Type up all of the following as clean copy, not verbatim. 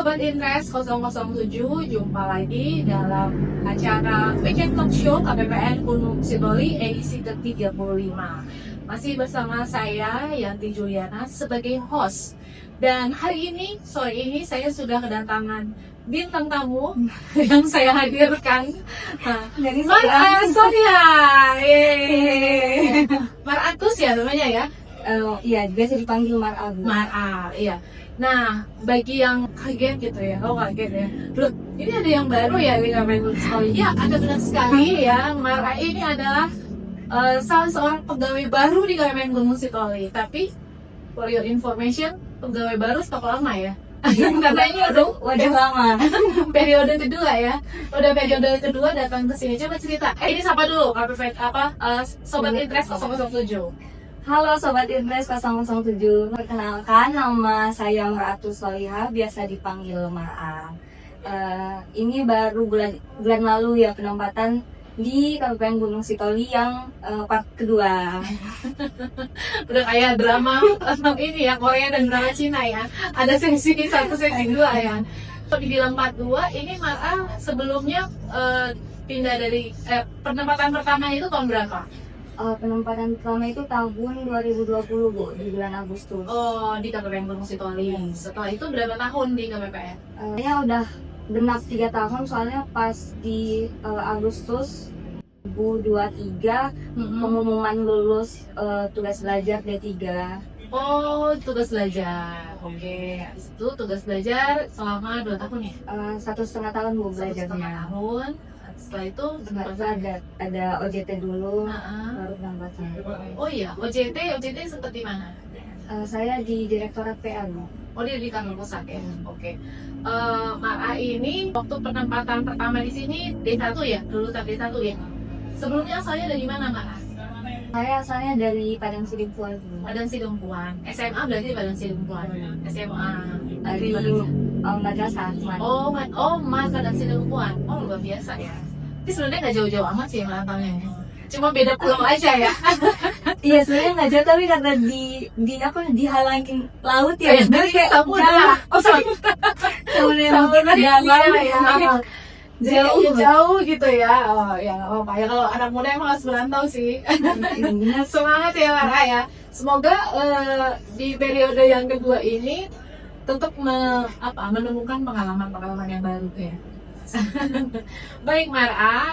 Sobat Interest 007, jumpa lagi dalam acara Weekend Talk Show KPPN Gunung Sitoli edisi ke-35. Masih bersama saya, Yanti Juliana, sebagai host. Dan hari ini, sore ini saya sudah kedatangan bintang tamu yang saya hadirkan. Dari Mar Sonia, Maratus ya namanya ya? Iya, biasa dipanggil Mar-Agus. Iya. Nah, bagi yang kaget gitu ya, kaget ya. Loh, ini ada yang baru ya di KPPN Gunung Sitoli? Ya, ada benar sekali ya. Mara ini adalah salah seorang pegawai baru di KPPN Gunung Sitoli. Tapi, for your information, pegawai baru stok lama ya. Katanya udah Wadah lama. periode kedua ya. Udah periode kedua datang ke sini. Coba cerita. Ini siapa dulu? KPPN Sobat Interest 007. Halo Sobat Interest 007. Perkenalkan, nama saya Maratus Solihah, biasa dipanggil Mara. Ini baru bulan lalu ya penempatan di Kabupaten Gunung Sitoli yang part kedua. Udah kayak drama ini ya, Korea dan drama Cina ya. Ada sesi 1, sesi 2 ya. Kalau dibilang part 2, ini Mara sebelumnya pindah dari penempatan pertama itu tahun berapa? Penempatan pertama itu tahun 2020 Bu, di bulan Agustus. Oh, di KPPN Gunung Sitoli. Setelah itu berapa tahun di KPPN? Saya udah genap 3 tahun, soalnya pas di Agustus 2023 pengumuman lulus tugas belajar D3. Oh, tugas belajar. Oke. Habis itu tugas belajar selama 2 tahun ya? 1,5 tahun Bu 1,5 belajarnya. tahun. Setelah itu ada OJT dulu, Nah, baru penempatan. oh iya, OJT seperti mana? Saya di Direktorat PA Bu. Oh, dia di kantor pusat ya. Oke. Mara ini waktu penempatan pertama di sini D1 ya, lulusan D1 ya. Sebelumnya asalnya dari mana, Mara? Saya asalnya dari Padang Sidempuan Bu. Padang Sidempuan. SMA berarti di Padang Sidempuan. SMA Di madrasah. Mas Padang Sidempuan. Oh, luar biasa ya. Tapi sebenarnya nggak jauh-jauh amat sih merantaunya. Cuma beda pulau aja ya. Iya, sebenarnya nggak jauh, tapi karena dihalangin laut ya. Jadi kayak Samudra. Oh, Samudra ya. Jauh gitu ya. Oh, ya nggak apa-apa ya, kalau anak muda emang harus merantau sih. Semangat ya Mara ya. Semoga di periode yang kedua ini tetap menemukan pengalaman-pengalaman yang baru ya. Baik Mara,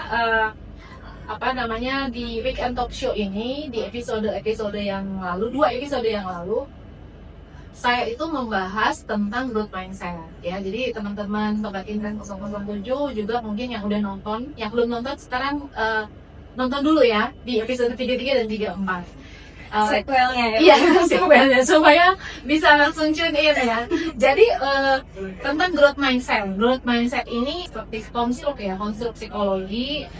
di Weekend Talk Show ini, di episode yang lalu, 2 episode yang lalu, saya itu membahas tentang growth mindset ya. Jadi teman-teman Sobat Interest 007 juga mungkin yang udah nonton, yang belum nonton sekarang nonton dulu ya di episode 33 dan 34. sequelnya ya. Iya, sequelnya supaya bisa langsung tune in ya. Jadi tentang growth mindset. Growth mindset ini seperti konstruk psikologi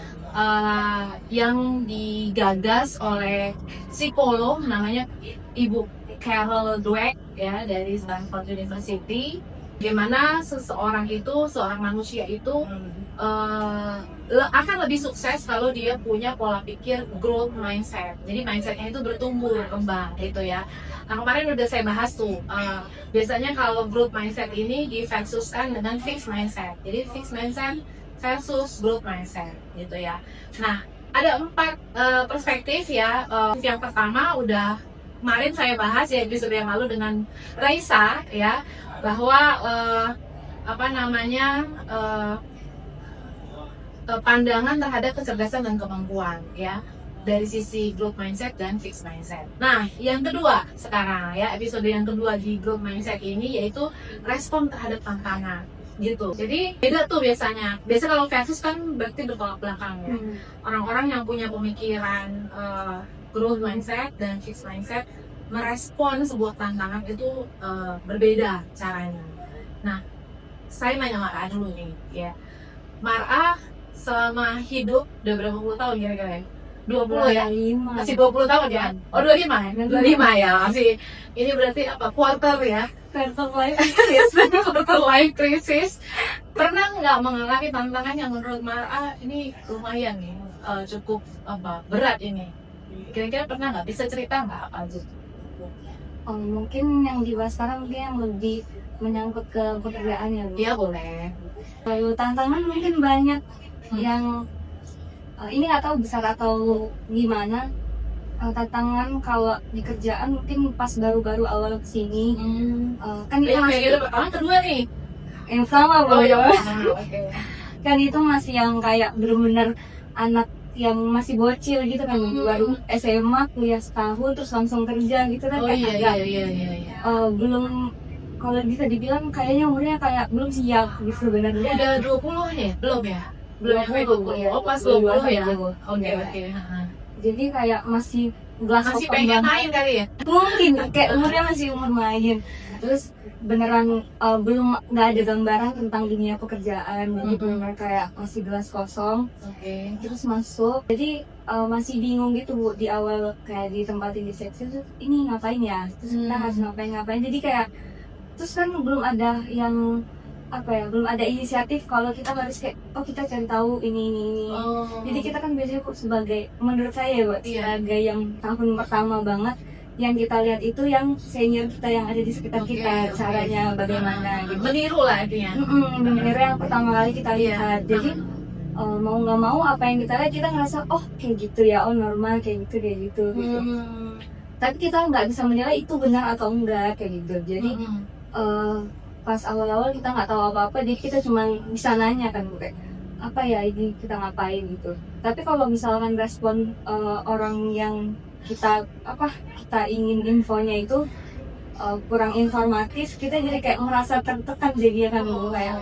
yang digagas oleh psikolog namanya Ibu Carol Dweck ya, dari Stanford University. Bagaimana seorang manusia itu akan lebih sukses kalau dia punya pola pikir growth mindset. Jadi mindsetnya itu bertumbuh, berkembang gitu ya. Nah, kemarin udah saya bahas tuh, biasanya kalau growth mindset ini diversuskan dengan fixed mindset. Jadi fixed mindset versus growth mindset gitu ya. Nah, ada 4 perspektif ya. Yang pertama udah kemarin saya bahas ya episode yang lalu dengan Raisa ya, bahwa pandangan terhadap kecerdasan dan kemampuan ya, dari sisi growth mindset dan fixed mindset. Nah, yang kedua sekarang ya, episode yang kedua di growth mindset ini yaitu respon terhadap tantangan gitu. Jadi beda tuh biasanya. Biasa kalau versus kan berarti bertolak belakang ya. Orang-orang yang punya pemikiran growth mindset dan fixed mindset merespon sebuah tantangan itu berbeda caranya. Nah, saya nanya Mara dulu nih ya. Mara selama hidup udah berapa puluh tahun kira-kira? 20 ya? 25. Masih 20 tahun ya? Oh 25 ya? 25 ya, masih. Ini berarti apa? Quarter ya? Quarter life. Quarter life crisis. Pernah nggak mengalami tantangan yang menurut Mara ini lumayan nih, cukup berat ini? Kira-kira pernah nggak? Bisa cerita nggak apa aja? Mungkin yang dibahas sekarang mungkin yang lebih menyangkut ke pekerjaannya Bu. Iya boleh. Lalu tantangan mungkin banyak yang ini nggak tahu besar atau gimana. Tantangan kalau di kerjaan mungkin pas baru-baru awal kesini kan itu Yang masih kayak gitu pertama kedua nih. yang sama Bu. Oh iya. Oke. Kan itu masih yang kayak bener-bener anak yang masih bocil gitu kan, baru SMA kuliah setahun terus langsung kerja gitu kan. Oh kayak iya agak, iya iya iya. belum, kalau bisa dibilang kayaknya umurnya kayak belum siap gitu sebenarnya. Udah 20 nih? Belum ya? Belum sampai 20, 20. ya. Oh pas 20 ya? Belum. Oke Iya. oke. Jadi kayak masih gelas Masih kosong pengen banget. main kali ya? Mungkin kayak umurnya masih umur main, terus beneran belum, nggak ada gambaran tentang dunia pekerjaan, jadi bener kayak masih gelas kosong. Oke. Terus masuk, jadi masih bingung gitu Bu di awal, kayak di tempat di seksi tuh ini ngapain ya, terus kita harus ngapain, jadi kayak terus kan belum ada yang apa ya, belum ada inisiatif kalau kita harus kayak kita cari tahu ini. Oh. Jadi kita kan biasanya Bu sebagai, menurut saya Bu, Iya. sebagai yang tahun pertama banget, yang kita lihat itu yang senior kita yang ada di sekitar Oke, kita, oke. caranya bagaimana gitu. Meniru lah artinya. Bener yang pertama kali kita Iya. lihat. Jadi mau nggak mau apa yang kita lihat kita ngerasa kayak gitu ya, normal kayak gitu gitu. Tapi kita nggak bisa menilai itu benar atau enggak kayak gitu. Jadi pas awal-awal kita nggak tahu apa-apa, jadi kita cuma bisa nanya kan Bu, kayak apa ya ini kita ngapain gitu. Tapi kalau misalkan respon orang yang kita ingin infonya itu kurang informatif, kita jadi kayak merasa tertekan jadi kan Bu, kayak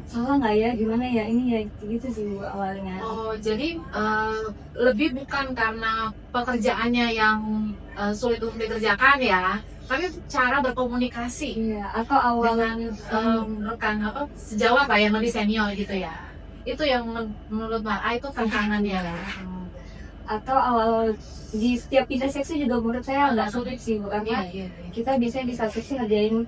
salah nggak ya, gimana ya ini ya, gitu sih Bu awalnya. Oh, jadi lebih bukan karena pekerjaannya yang sulit untuk dikerjakan ya, tapi cara berkomunikasi Iya, atau awalnya dengan rekan sejawat lah yang lebih senior gitu ya. Itu yang menurut Mbak itu tantangannya lah. atau awal di setiap pindah seksi juga menurut saya agak sulit sih Bu, karena Iya. kita biasanya di satu seksi ngerjain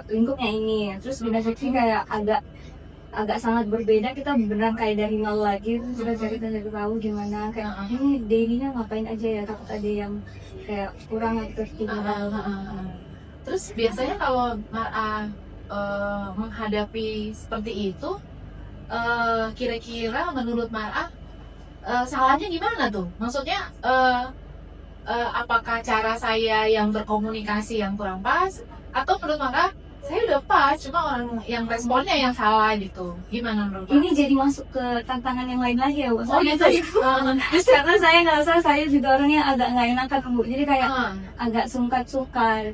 lingkupnya ini, terus pindah seksi kayak agak sangat berbeda, kita beneran kayak dari nol lagi, terus kita cari tahu gimana kayak ini dailynya ngapain aja ya, takut ada yang kayak kurang atau gimana. Terus biasanya kalau menghadapi seperti itu, kira-kira menurut Mara salahnya gimana tuh? Maksudnya apakah cara saya yang berkomunikasi yang kurang pas, atau menurut Mara saya udah pas, cuma orang yang responnya yang salah gitu? Gimana menurut Mara? Ini jadi masuk ke tantangan yang lain lagi ya Bu. Oh gitu. Terus karena saya ngerasa saya juga orangnya agak nggak enakan Bu, jadi kayak agak sungkan.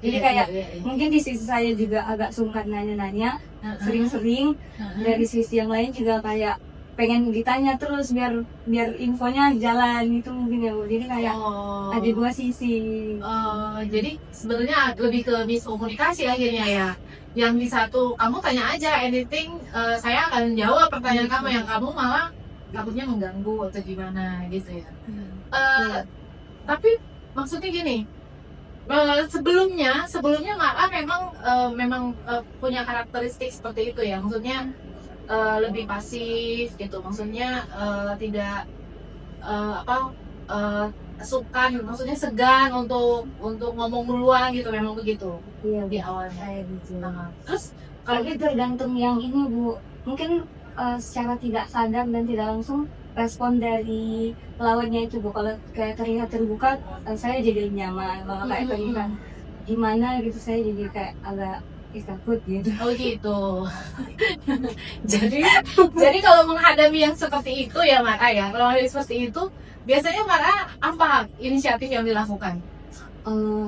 Jadi kayak mungkin di sisi saya juga agak sungkan nanya-nanya, sering-sering. Dari sisi yang lain juga kayak pengen ditanya terus biar infonya jalan gitu mungkin ya Bu. Jadi kayak ada dua sisi. Jadi sebenarnya lebih ke miskomunikasi akhirnya ya. Yang di satu kamu tanya aja anything, saya akan jawab pertanyaan kamu, yang kamu malah takutnya mengganggu atau gimana gitu ya. Tapi maksudnya gini, sebelumnya Mara memang punya karakteristik seperti itu ya. Maksudnya lebih pasif gitu. Maksudnya tidak maksudnya segan untuk ngomong duluan gitu, memang begitu Iya di awalnya. kayak gitu. Terus kalau Tapi tergantung yang ini Bu, mungkin secara tidak sadar dan tidak langsung respon dari lawannya itu Bu, kalau kayak terlihat terbuka saya jadi nyaman, kalau kayak terlihat gimana gitu saya jadi kayak agak takut gitu. oh gitu. jadi kalau menghadapi yang seperti itu ya Mara ya, kalau menghadapi seperti itu biasanya Mara apa inisiatif yang dilakukan?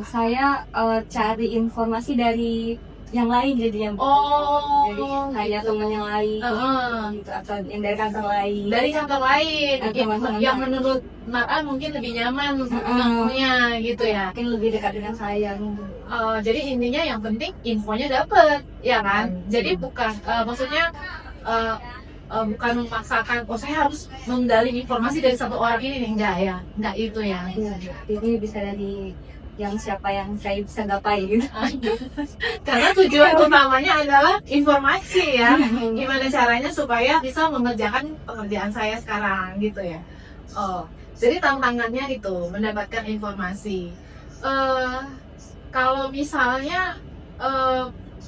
Saya cari informasi dari yang lain jadi yang jadi kayak gitu. teman yang lain gitu, atau yang dari kantor lain. Dari kantor lain Teman-teman yang menurut Mara mungkin lebih nyaman untuk mengetahuinya gitu ya. Mungkin lebih dekat dengan saya. Jadi intinya yang penting infonya dapet ya kan. Jadi bukan maksudnya bukan memaksakan saya harus menggali informasi dari satu orang ini, enggak itu ya. Ini bisa dari yang siapa yang saya bisa gapai gitu. Karena tujuan utamanya adalah informasi ya, gimana caranya supaya bisa mengerjakan pekerjaan saya sekarang gitu ya. Jadi tantangannya itu mendapatkan informasi. Kalau misalnya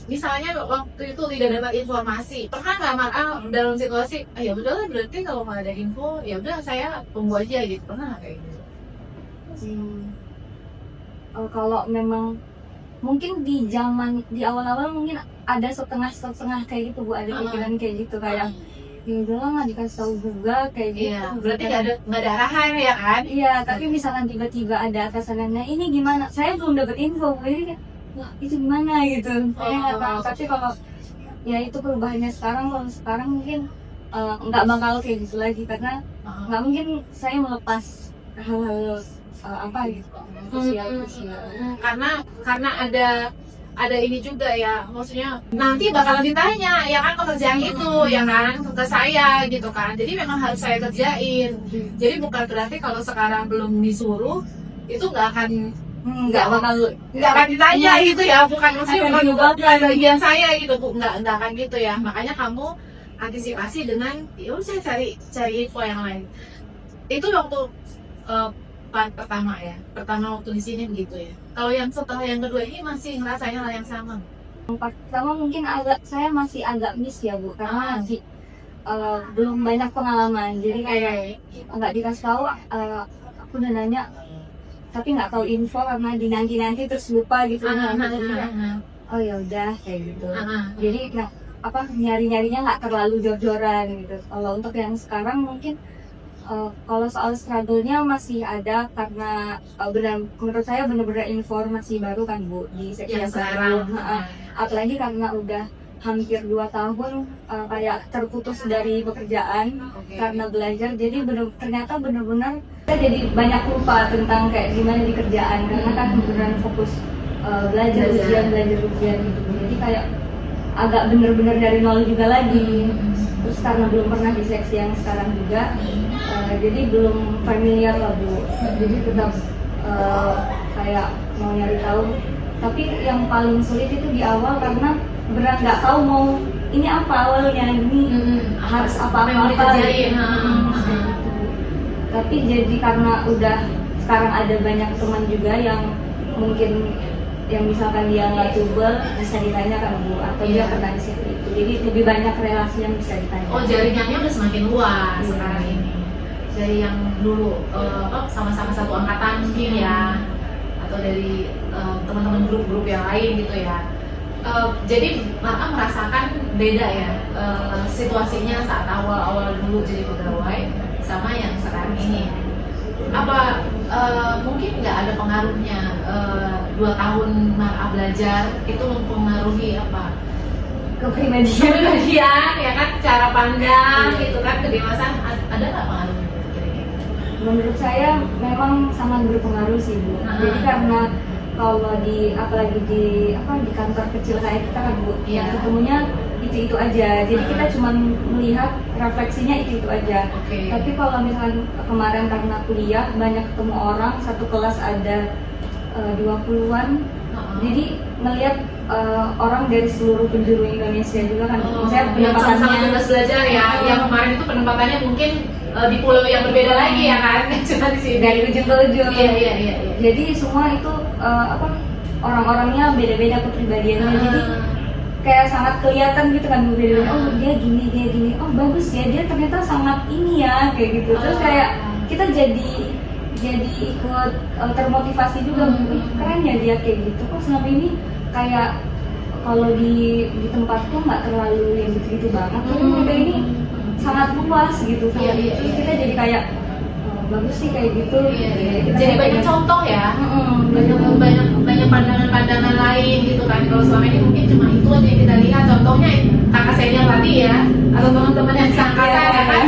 misalnya waktu itu tidak dapat informasi, pernah nggak Mar'a dalam situasi ya udahlah berarti kalau nggak ada info ya udah saya tunggu aja gitu, pernah nggak kayak gitu? Kalau memang mungkin di awal-awal mungkin ada setengah kayak gitu Bu, ada pikiran kayak gitu kayak ya udahlah nggak dikasih tahu juga kayak gitu. Iya, berarti nggak ada arahan ya kan? Iya, tapi misalkan tiba-tiba ada atasannya ini gimana, saya belum dapat info, jadi kayak, wah itu gimana gitu, saya nggak tahu. Tapi kalau ya itu perubahannya sekarang, kalau sekarang mungkin nggak bakal kayak gitu lagi karena nggak mungkin saya melepas hal-hal apa gitu sosial. Karena ada ini juga ya, maksudnya nanti bakalan ditanya ya kan pekerjaan itu ya kan ke saya gitu kan, jadi memang harus saya kerjain. Jadi bukan berarti kalau sekarang belum disuruh itu nggak akan ditanya gitu ya, bukan maksudnya bukan bagian saya gitu Bu, nggak akan gitu ya. Makanya kamu antisipasi dengan ya udah saya cari info yang lain. Itu waktu pertama waktu di sini begitu ya. Kalau yang setelah yang kedua ini masih ngerasain hal yang sama? Pertama mungkin saya masih agak miss ya Bu, karena masih belum banyak pengalaman, jadi kayak nggak dikasih tahu. Aku udah nanya tapi nggak tahu info karena dinanti terus lupa gitu. Oh ya udah kayak gitu. Jadi nyarinya nggak terlalu jor-joran gitu. Kalau untuk yang sekarang mungkin kalau soal struggle-nya masih ada karena menurut saya benar-benar informasi baru kan Bu di seksi yang baru. Apalagi karena udah hampir 2 tahun kayak terputus dari pekerjaan karena belajar, jadi ternyata benar-benar kita jadi banyak lupa tentang kayak gimana di kerjaan karena kan beneran fokus belajar ujian gitu. Jadi kayak agak benar-benar dari nol juga lagi. Terus karena belum pernah di seksi yang sekarang juga, jadi belum familiar lah Bu. Jadi tetap kayak mau nyari tahu. Tapi yang paling sulit itu di awal karena beneran nggak tahu mau ini apa awalnya, ini harus apa-apa gitu. Tapi jadi karena udah sekarang ada banyak teman juga yang mungkin yang misalkan dia nggak tubel bisa ditanya kan Bu, atau dia pernah di situ itu, jadi lebih banyak relasi yang bisa ditanya. Oh jaringannya udah semakin luas sekarang ini dari yang dulu sama-sama satu angkatan mungkin ya, atau dari teman-teman grup-grup yang lain gitu ya. Jadi Mar'a merasakan beda ya situasinya saat awal-awal dulu jadi pegawai sama yang sekarang ini. Apa mungkin nggak ada pengaruhnya 2 tahun Mar'a belajar itu mempengaruhi apa? Kepribadian ya kan, cara pandang gitu kan, kedewasaan, ada nggak pengaruhnya? Menurut saya memang sangat berpengaruh sih Bu. Jadi karena kalau apalagi di kantor kecil kayak kita kan Bu, ketemunya itu aja. Jadi kita cuma melihat refleksinya itu aja. Tapi kalau misalkan kemarin karena kuliah banyak ketemu orang, satu kelas ada 20-an. Jadi melihat orang dari seluruh penjuru Indonesia juga kan. Saya penempatannya sama tugas belajar ya. Yang kemarin itu penempatannya mungkin di pulau yang berbeda lagi ya kan. Cuma di sini dari ujung ke ujung. Iya. Jadi semua itu orang-orangnya beda-beda kepribadiannya. Jadi kayak sangat kelihatan gitu kan beda-beda. Oh dia gini, oh bagus ya, dia ternyata sangat ini ya kayak gitu. Terus kayak kita jadi ikut termotivasi juga. Keren ya dia kayak gitu. Kok selama ini kayak kalau di tempatku nggak terlalu yang begitu banget. Tapi mereka ini sangat luas gitu. Terus kita jadi kayak bagus sih kayak gitu. Jadi banyak contoh ya. Banyak pandangan-pandangan lain gitu kan. Kalau selama ini mungkin cuma itu aja yang kita lihat, contohnya kakak saya tadi ya, atau teman-teman yang seangkatan ya kan.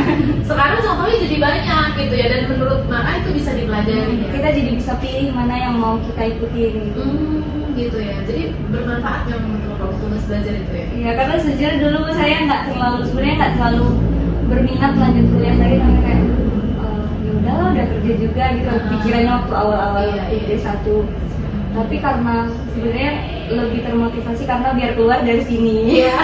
Sekarang contohnya jadi banyak gitu ya, dan menurut Mar'a itu bisa dipelajari ya. Kita jadi bisa pilih mana yang mau kita ikutin gitu. Gitu ya, jadi bermanfaat memang untuk tugas belajar itu ya. Iya, karena sejujurnya dulu saya nggak terlalu berminat lanjut kuliah lagi, karena kayak ya udahlah udah kerja juga gitu. Pikirannya waktu awal-awal D1. Tapi karena sebenarnya lebih termotivasi karena biar keluar dari sini. Iya.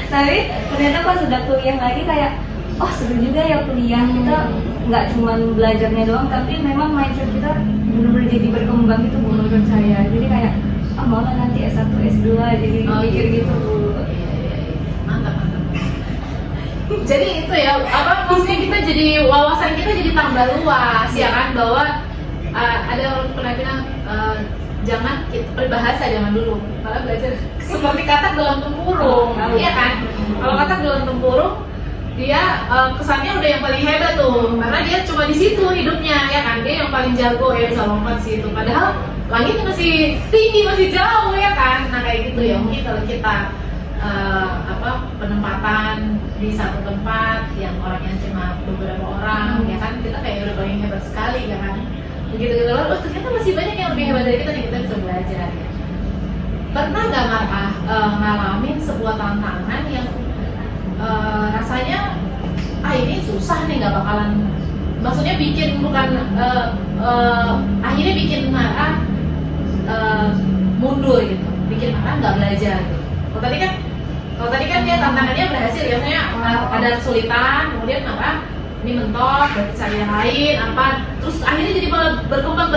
Tapi ternyata pas sudah kuliah lagi kayak oh seru juga ya kuliah. Kita nggak cuma belajarnya doang, tapi memang mindset kita benar-benar jadi berkembang itu menurut saya. Jadi kayak malah nanti S1 S2 jadi mikir gitu Bu. Mantap. Jadi itu ya, apa maksudnya kita jadi wawasan kita jadi tambah luas ya kan, bahwa ada orang pernah bilang jangan kita berbahasa zaman dulu malah belajar seperti katak dalam tempurung, iya kan? Kalau katak dalam tempurung dia kesannya udah yang paling hebat tuh, karena dia cuma di situ hidupnya ya kan, dia yang paling jago ya bisa lompat sih itu, padahal langit masih tinggi, masih jauh ya kan. Nah kayak gitu ya, mungkin kalau kita penempatan di satu tempat yang orangnya cuma beberapa orang ya kan, kita kayak udah paling hebat sekali ya kan. Begitu kita lihat, oh ternyata masih banyak yang lebih hebat dari kita nih, kita bisa belajar ya. Pernah nggak Mar'ah ngalamin sebuah tantangan yang rasanya ini susah nih, nggak bakalan, maksudnya bikin bukan akhirnya bikin Mar'ah mundur gitu, bikin Mar'ah nggak belajar gitu. Kalau tadi kan dia tantangannya berhasil ya, maksudnya ada kesulitan, kemudian Mar'ah ini mentok, berarti cari yang lain apa, terus akhirnya jadi malah berkembang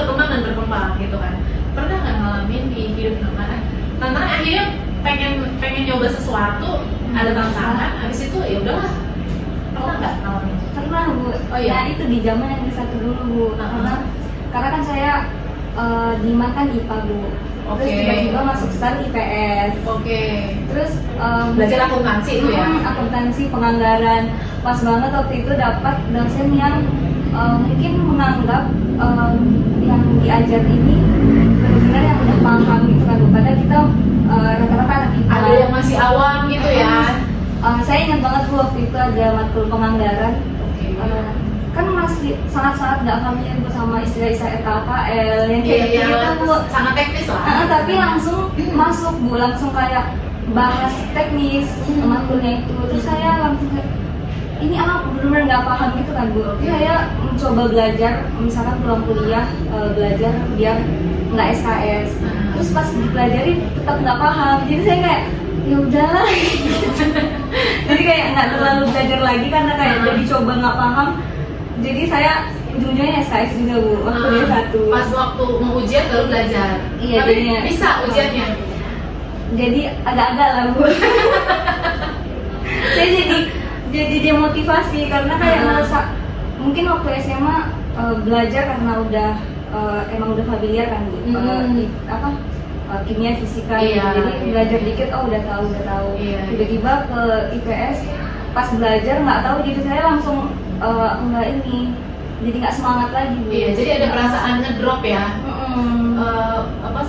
gitu kan. Pernah nggak ngalamin di hidup Mar'ah tantangan akhirnya pengen nyoba sesuatu, ada tantangan, habis itu ya udahlah. Pernah nggak ngalamin? Pernah Bu. Oh iya. Nah itu di zaman yang S1 dulu Bu. Karena kan saya di makan IPA Bu. Terus tiba-tiba masuk STAN IPS. Terus belajar akuntansi itu ya? Akuntansi, penganggaran. Pas banget waktu itu dapat dosen yang mungkin menganggap yang diajar ini benar-benar yang udah paham gitu kan Bu. Padahal kita rata-rata anak IPA. Ada yang masih awam gitu ya? Saya ingat banget Bu, waktu itu ada matkul penganggaran. Kan masih sangat-sangat nggak familiar Bu sama istilah-istilah RKKL yang kayak gitu Bu. Sangat teknis lah. Tapi langsung masuk Bu, langsung kayak bahas teknis matkulnya itu. Terus saya langsung kayak, ini apa benar-benar nggak paham gitu kan Bu. Saya mencoba belajar, misalkan pulang kuliah belajar biar nggak SKS. Terus pas dipelajari tetap nggak paham. Jadi saya kayak ya udahlah. Jadi kayak nggak terlalu belajar lagi karena kayak udah dicoba nggak paham. Jadi saya ujungnya SKS juga Bu, waktu D1. Pas waktu mau ujian baru belajar. Iya, tapi jadinya bisa ujiannya. Jadi agak-agak lah Bu. Saya jadi demotivasi karena kayak merasa mungkin waktu SMA belajar karena udah emang udah familiar kan Bu. Kimia, fisika gitu. Jadi belajar dikit udah tahu. Tiba-tiba ke IPS pas belajar nggak tahu, jadi saya langsung enggak ini, jadi nggak semangat lagi Bu. Iya, jadi ada perasaan ngedrop ya.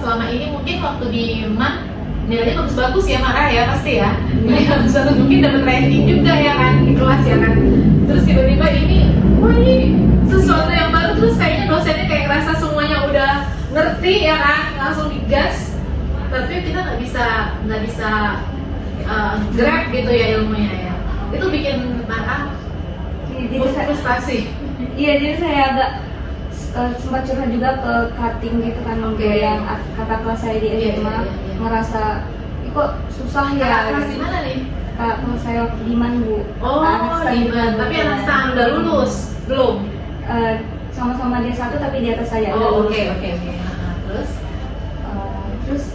Selama ini mungkin waktu di MAN nilainya bagus-bagus ya Mar'ah ya, pasti ya. Nilainya bagus, mungkin dapat ranking juga ya kan di kelas ya kan. Terus tiba-tiba ini sesuatu yang baru, terus kayaknya dosennya kayak ngerasa semuanya udah ngerti ya kan, langsung digas. Tapi kita nggak bisa grab gitu ya ilmunya ya. Itu bikin Mar'ah frustasi. Iya, jadi saya agak sempat curhat juga ke cutting gitu kan, yang kata kelas saya di SMA. Ngerasa kok susah ya. Kelas di mana nih? Kak kelas saya di MAN Bu. Di MAN. Tapi anak STAN udah lulus belum? Sama-sama dia satu tapi di atas saya. Oke. Terus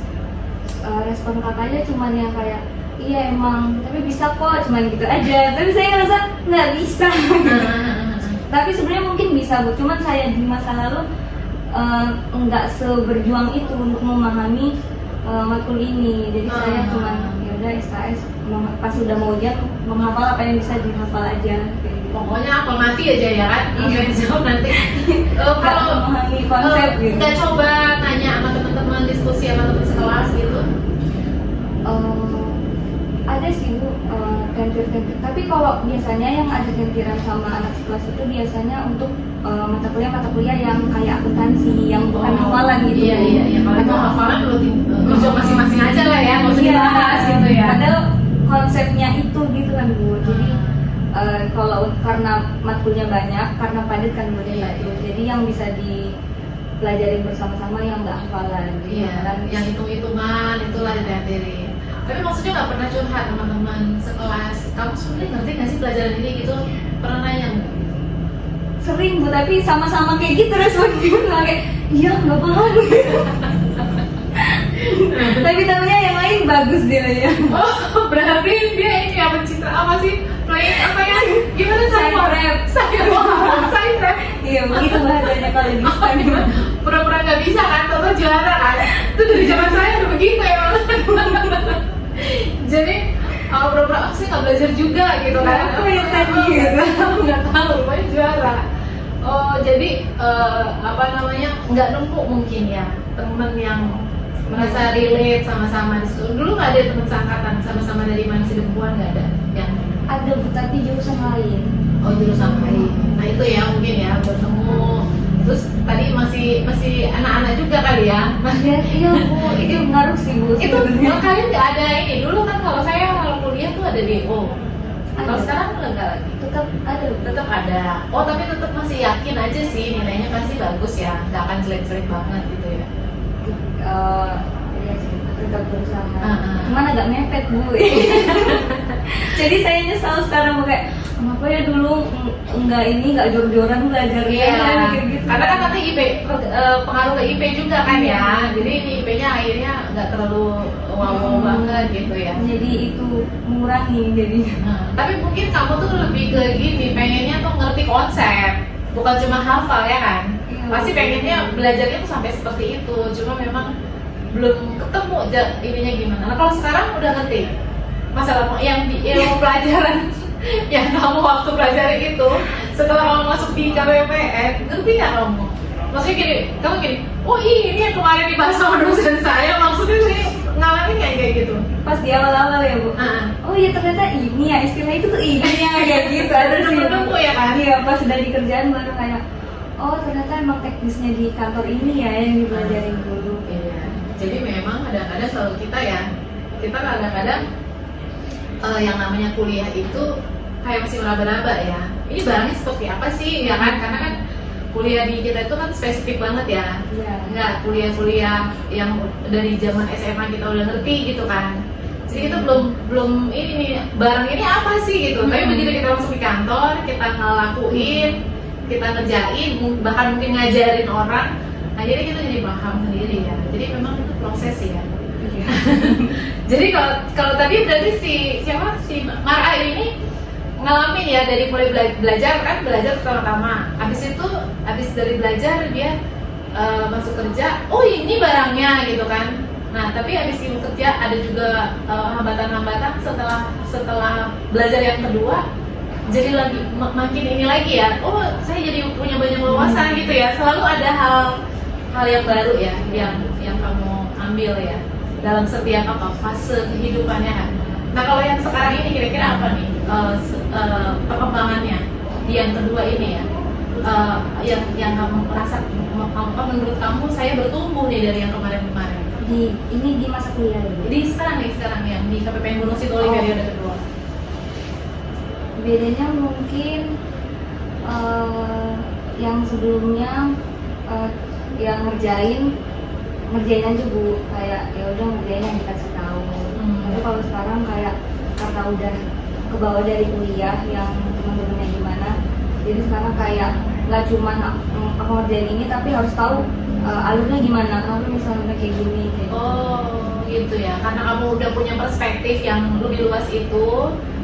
respon kakaknya cuman yang kayak iya emang, tapi bisa kok, cuman gitu aja. Tapi saya ngerasa nggak bisa. Tapi sebenarnya mungkin bisa Bu, cuman saya di masa lalu nggak seberjuang itu untuk memahami matkul ini. Jadi saya cuman ya udah SKS, pas udah mau ujian menghafal apa yang bisa dihafal aja. Pokoknya apa mati aja ya kan? Jawab nanti. Kalau memahami konsep gitu. Nggak coba tanya sama teman-teman, diskusi sama teman sekelas gitu? Ada sih Bu, tentir-tentir. Tapi kalau biasanya yang ada tentiran sama anak sekelas itu biasanya untuk mata kuliah yang kayak akuntansi, yang bukan hafalan gitu. Iya. Kalau itu hafalan lu jawab masing-masing aja lah ya, nggak usah dibahas gitu ya. Padahal konsepnya itu gitu kan Bu. Jadi kalau karena matkulnya banyak, karena padat kan Bu itu. Jadi yang bisa dipelajari bersama-sama yang nggak hafalan. Yang hitung-hitungan itulah dipelajari. Tapi maksudnya nggak pernah curhat teman-teman sekelas, kamu sebenarnya ngerti nggak sih pelajaran ini gitu? Pernah nanya nggak? Sering Bu, tapi sama-sama kayak gitu responnya kayak iya nggak paham. Tapi tahunya yang lain bagus dia ya. Oh, berarti dia ini apa citra apa sih? Playing apa ya? Gimana Side rap. Side rap. Iya, begitu bahasanya kalau di sana. Pura-pura nggak bisa kan, atau juara kan? Itu dari zaman saya udah begitu ya. Jadi pura-pura saya nggak belajar juga gitu kan? Apa ya tadi gitu? Aku nggak tahu, pokoknya juara. Oh, jadi apa namanya, nggak nemu mungkin ya temen yang merasa relate sama-sama di situ. Dulu nggak ada teman seangkatan sama-sama dari Manusia Perempuan, nggak ada yang Ada Bu, tapi jurusan lain. oh jurusan lain. Nah itu ya mungkin ya bertemu. Terus tadi masih anak-anak juga kali ya. Ya, iya Bu, itu ngaruh sih Bu. Itu sebenarnya. kalian nggak ada ini dulu kan, kalau saya kalau kuliah tuh ada DO. Kalau Ada. sekarang udah nggak lagi. Tetap ada Bu. Tetap ada. Oh tapi tetap masih yakin aja sih nilainya pasti bagus ya, nggak akan jelek-jelek banget gitu ya. Iya sih, tetap berusaha. Ah. Cuman agak mepet Bu. Jadi saya nyesal sekarang Bu, kayak kenapa ya dulu nggak jor-joran belajar kayak gitu. Karena kan nanti IP pengaruh ke IP juga kan ya. Jadi ini IP-nya akhirnya nggak terlalu wow banget gitu ya. Jadi itu mengurangi jadi. Nah, tapi mungkin kamu tuh lebih ke gini, pengennya tuh ngerti konsep, bukan cuma hafal ya kan? Iya, Pasti betul. pengennya belajarnya tuh sampai seperti itu, cuma memang belum ketemu ininya gimana. Nah kalau sekarang udah ngerti masalah yang di ilmu pelajaran yang kamu waktu pelajari itu, setelah kamu masuk di KPPN, ngerti nggak kamu? Maksudnya gini, kamu gini, oh ini yang kemarin dibahas sama dosen saya, maksudnya ini ngalamin nggak kayak gitu? Pas di awal-awal ya Bu. Oh iya ternyata ini ya istilah itu tuh ini ya kayak gitu. Ada sih. Nemu ya kan? Iya pas sudah di kerjaan baru kayak oh ternyata emang teknisnya di kantor ini ya yang dipelajarin dulu. Iya. Jadi memang kadang-kadang selalu kita kadang-kadang yang namanya kuliah itu kayak masih meraba-raba ya. Ini barangnya seperti apa sih ya kan? Karena kan kuliah di kita itu kan spesifik banget ya. Iya. Nggak kuliah-kuliah yang dari zaman SMA kita udah ngerti gitu kan. Jadi kita belum ini nih barang ini apa sih gitu. Tapi begitu kita masuk di kantor, kita ngelakuin, kita ngerjain, bahkan mungkin ngajarin orang, akhirnya kita jadi paham sendiri ya. Jadi memang itu proses ya. Iya. Jadi kalau tadi berarti si Mara ini ngalamin ya dari mulai belajar pertama-tama. Habis dari belajar dia masuk kerja. Oh ini barangnya gitu kan. Nah tapi habis itu kerja ada juga hambatan-hambatan setelah belajar yang kedua. Jadi lagi makin ini lagi ya. Oh saya jadi punya banyak wawasan gitu ya. Selalu ada hal yang baru ya yang kamu ambil ya dalam setiap fase kehidupannya kan. Nah kalau yang sekarang ini kira-kira apa nih perkembangannya di yang kedua ini ya, yang kamu merasa menurut kamu saya bertumbuh nih dari yang kemarin-kemarin. Ini di masa kuliah ya. Jadi sekarang yang di KPPN Gunung Sitoli periode kedua. Bedanya mungkin yang sebelumnya yang ngerjain aja Bu, kayak ya udah ngerjain yang dikasih tahu. Tapi kalau sekarang kayak karena udah ke bawah dari kuliah yang teman-temannya gimana, jadi sekarang kayak nggak cuma aku ngerjain ini tapi harus tahu alurnya gimana, kenapa misalnya kayak gini gitu. Oh gitu ya, karena kamu udah punya perspektif yang lebih luas itu,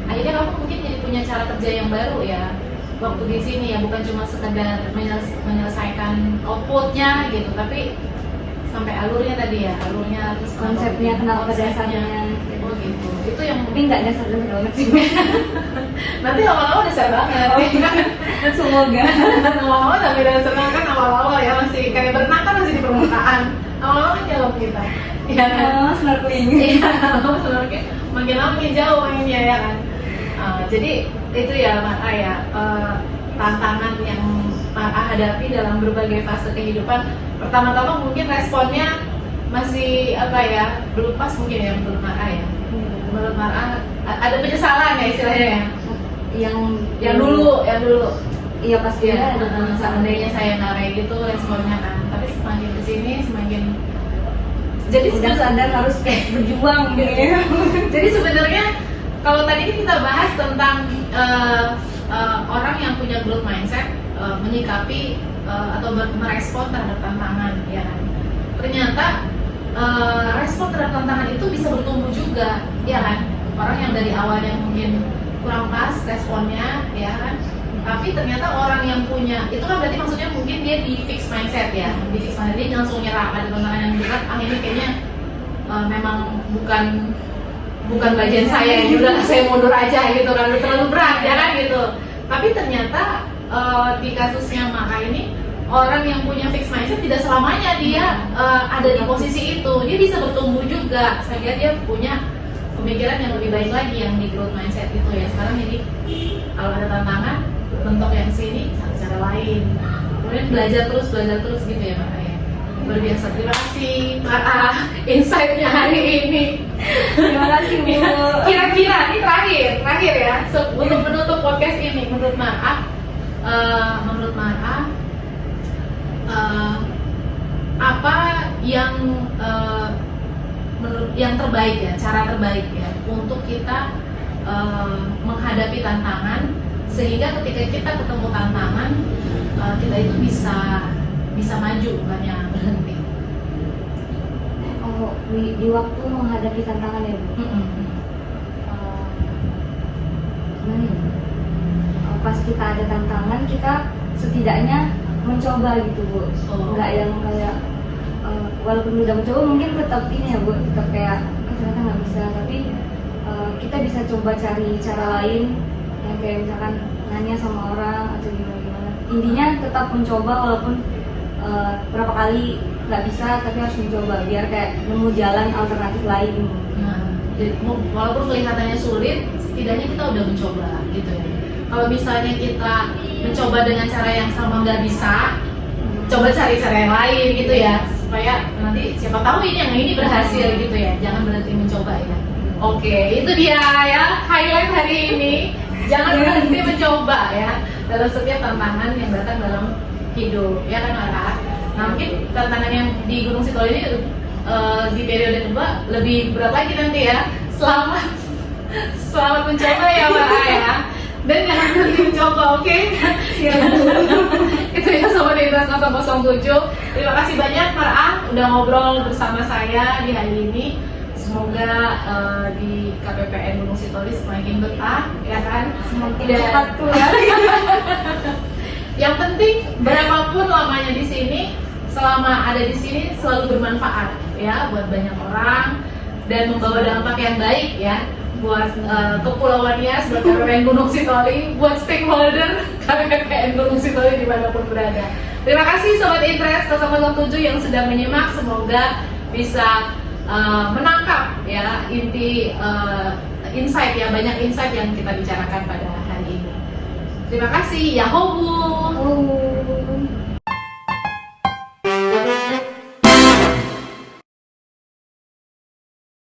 akhirnya kamu mungkin jadi punya cara kerja yang baru ya waktu di sini ya, bukan cuma sekedar menyelesaikan outputnya gitu, tapi sampai alurnya tadi ya, alurnya terus Konsepnya, kenapa konsepnya. dasarnya gitu. Oh gitu, itu yang Tapi nggak dasar-dasar banget sih. nanti lama-lama dasar banget. Semoga. Lama-lama sampai dasar kan awal-awal ya masih kayak berenang kan masih di permukaan, lama-lama kan jauh kita. Ya kan? Snorkeling. Iya, snorkeling makin lama makin jauh mainnya ya kan. Jadi itu ya Mara ya, tantangan yang Mara hadapi dalam berbagai fase kehidupan. Pertama-tama mungkin responnya masih apa ya, belum pas mungkin ya menurut Mara ya. Menurut Mara ada penyesalan ya istilahnya ya. Yang dulu. Iya pasti Ya, ada penyesalan. seandainya saya nggak kayak gitu responnya kan. Tapi semakin kesini semakin jadi Udah sadar harus kayak berjuang gitu ya. Jadi sebenarnya kalau tadi kita bahas tentang orang yang punya growth mindset menyikapi atau merespon terhadap tantangan, ya kan. Ternyata respon terhadap tantangan itu bisa bertumbuh juga, ya kan? Orang yang dari awalnya mungkin kurang pas responnya, ya kan? Tapi ternyata orang yang punya, itu kan berarti maksudnya mungkin dia di fix mindset ya, di fix mindset dia langsung nyerah pada tantangan yang berat. Ini kayaknya memang bukan bagian saya, ya udah saya mundur aja gitu kan, terlalu berat ya kan gitu. Tapi ternyata di kasusnya Maka ini, orang yang punya fixed mindset tidak selamanya dia ada di posisi itu, dia bisa bertumbuh juga. Saya lihat dia punya pemikiran yang lebih baik lagi yang di growth mindset itu ya. Sekarang jadi kalau ada tantangan, bentuk yang sini, cara lain. Kemudian belajar terus gitu ya Maka ya. Luar biasa, terima kasih Maka insight-nya hari ini. Terima kasih Bu. Kira-kira ini terakhir ya, untuk menutup podcast ini, menurut Maka apa yang menurut yang terbaik ya, cara terbaik ya untuk kita menghadapi tantangan, sehingga ketika kita ketemu tantangan kita itu bisa maju, bukannya berhenti. Oh, di waktu menghadapi tantangan ya Bu. Gimana ya? Pas kita ada tantangan, kita setidaknya mencoba gitu Bu. Nggak yang kayak walaupun udah mencoba mungkin tetap ini ya Bu, tetap kayak ternyata nggak bisa, tapi kita bisa coba cari cara lain yang kayak misalkan nanya sama orang atau gimana. Intinya tetap mencoba walaupun berapa kali nggak bisa, tapi harus mencoba biar kayak nemu jalan alternatif lain. Nah, jadi walaupun kelihatannya sulit, setidaknya kita udah mencoba gitu ya. Kalau misalnya kita mencoba dengan cara yang sama nggak bisa, coba cari cara yang lain gitu ya, supaya nanti siapa tahu yang ini berhasil gitu ya. Jangan berhenti mencoba ya. Oke, itu dia ya highlight hari ini. Jangan berhenti mencoba ya dalam setiap tantangan yang datang dalam hidup, ya kan Mara? Nah, mungkin tantangan yang di Gunung Sitoli ini di periode kedua lebih berat lagi nanti ya. Selamat mencoba ya Mara ya. Dan jangan berhenti mencoba, oke? Itu ya Sobat Intres 007. Terima kasih banyak Mara udah ngobrol bersama saya di hari ini. Semoga di KPPN Gunung Sitoli semakin betah, ya kan? Semakin cepat keluar. Yang penting berapapun lamanya di sini, selama ada di sini selalu bermanfaat ya buat banyak orang dan membawa dampak yang baik ya buat Kepulauan Nias, buat KPPN Gunung Sitoli, buat stakeholder KPPN Gunung Sitoli dimanapun berada. Terima kasih Sobat Intres 007 yang sudah menyimak. Semoga bisa menangkap ya inti insight ya, banyak insight yang kita bicarakan pada hari ini. Terima kasih, Yahoo!